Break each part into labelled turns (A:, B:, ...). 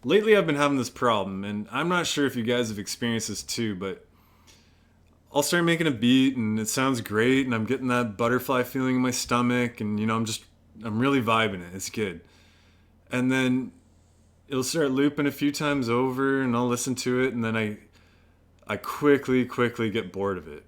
A: Lately I've been having this problem, and I'm not sure if you guys have experienced this too, but I'll start making a beat and it sounds great and I'm getting that butterfly feeling in my stomach and I'm really vibing it. It's good. And then it'll start looping a few times over and I'll listen to it and then I quickly get bored of it.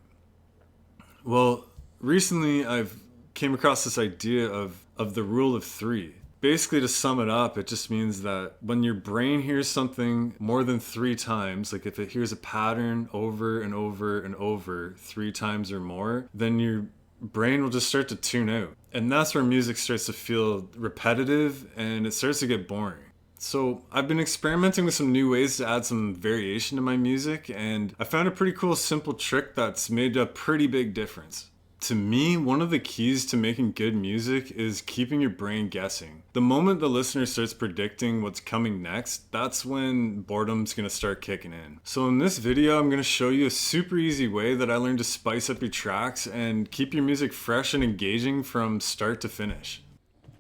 A: Well, recently I've came across this idea of the rule of 3. Basically, to sum it up, it just means that when your brain hears something more than 3 times, like if it hears a pattern over and over and over 3 times or more, then your brain will just start to tune out. And that's where music starts to feel repetitive and it starts to get boring. So I've been experimenting with some new ways to add some variation to my music, and I found a pretty cool simple trick that's made a pretty big difference. To me, one of the keys to making good music is keeping your brain guessing. The moment the listener starts predicting what's coming next, that's when boredom's gonna start kicking in. So in this video, I'm gonna show you a super easy way that I learned to spice up your tracks and keep your music fresh and engaging from start to finish.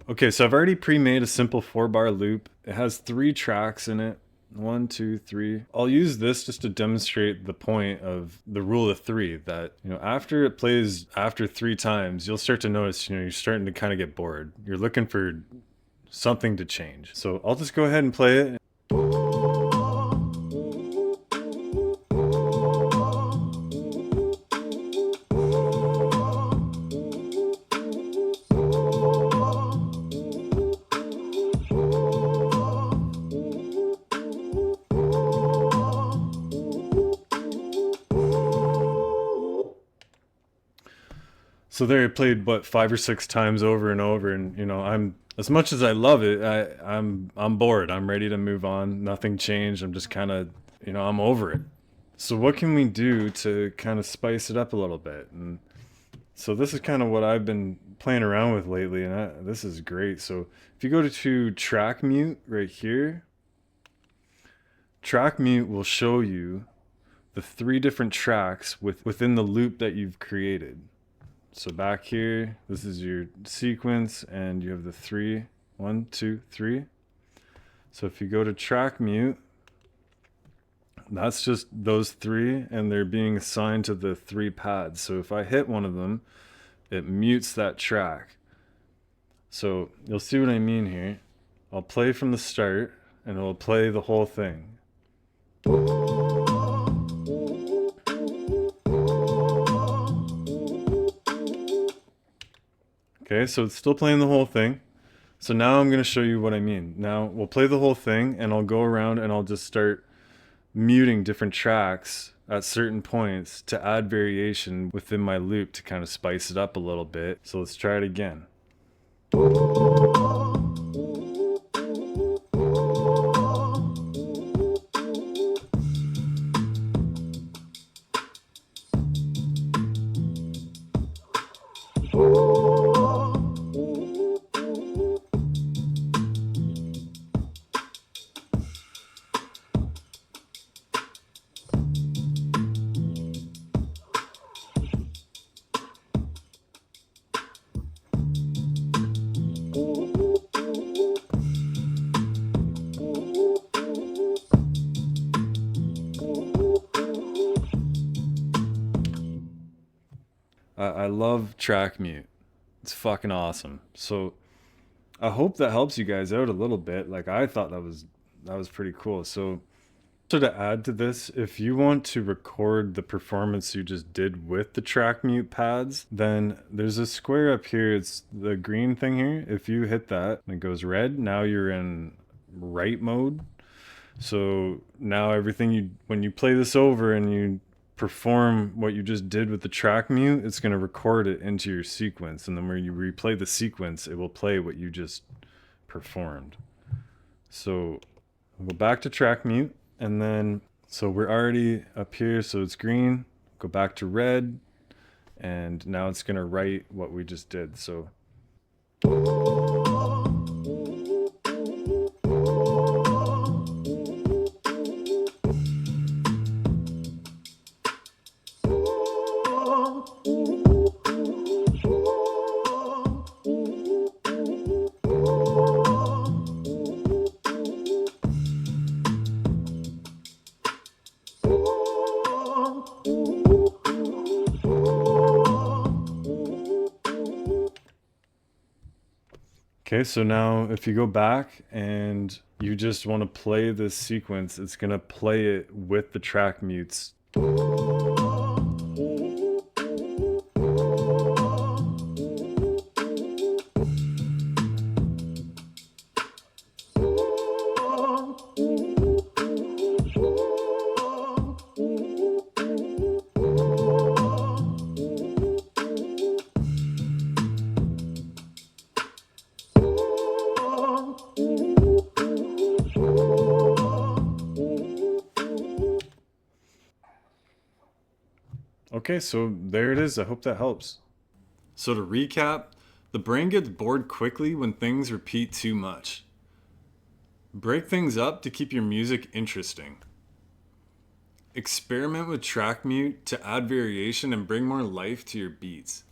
A: Okay, so I've already pre-made a simple 4-bar loop. It has 3 tracks in it. 1, 2, 3. I'll use this just to demonstrate the point of the rule of 3, that, after it plays after 3 times, you'll start to notice, you're starting to kind of get bored. You're looking for something to change. So I'll just go ahead and play it. So there, I played what 5 or 6 times over and over, and I'm as much as I love it, I'm bored. I'm ready to move on. Nothing changed. I'm just kind of I'm over it. So what can we do to kind of spice it up a little bit? And so this is kind of what I've been playing around with lately, and this is great. So if you go to track mute right here, track mute will show you the 3 different tracks within the loop that you've created. So back here, this is your sequence, and you have the 3, 1, 2, 3. So if you go to track mute, that's just those 3, and they're being assigned to the 3 pads. So if I hit one of them, it mutes that track. So you'll see what I mean here. I'll play from the start, and it'll play the whole thing. Okay, so it's still playing the whole thing. So now I'm going to show you what I mean. Now we'll play the whole thing and I'll go around and I'll just start muting different tracks at certain points to add variation within my loop to kind of spice it up a little bit. So let's try it again. I love track mute. It's fucking awesome. So I hope that helps you guys out a little bit. Like, I thought that was pretty cool. So to add to this, if you want to record the performance you just did with the track mute pads, then there's a square up here. It's the green thing here. If you hit that and it goes red, now you're in write mode. So now when you play this over and you perform what you just did with the track mute, it's going to record it into your sequence, and then when you replay the sequence, it will play what you just performed. So we'll go back to track mute, and then so we're already up here, so it's green. Go back to red, and now it's going to write what we just did. So Okay, so now if you go back and you just want to play this sequence, it's gonna play it with the track mutes. Okay, so there it is. I hope that helps. So to recap, the brain gets bored quickly when things repeat too much. Break things up to keep your music interesting. Experiment with track mute to add variation and bring more life to your beats.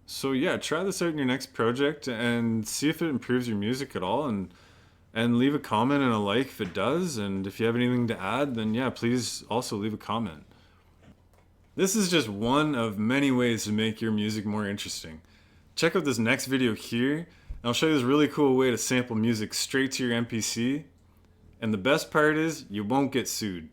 A: So yeah, try this out in your next project and see if it improves your music at all, and leave a comment and a like if it does, and if you have anything to add, then yeah, please also leave a comment. This is just one of many ways to make your music more interesting. Check out this next video here, and I'll show you this really cool way to sample music straight to your MPC. And the best part is, you won't get sued.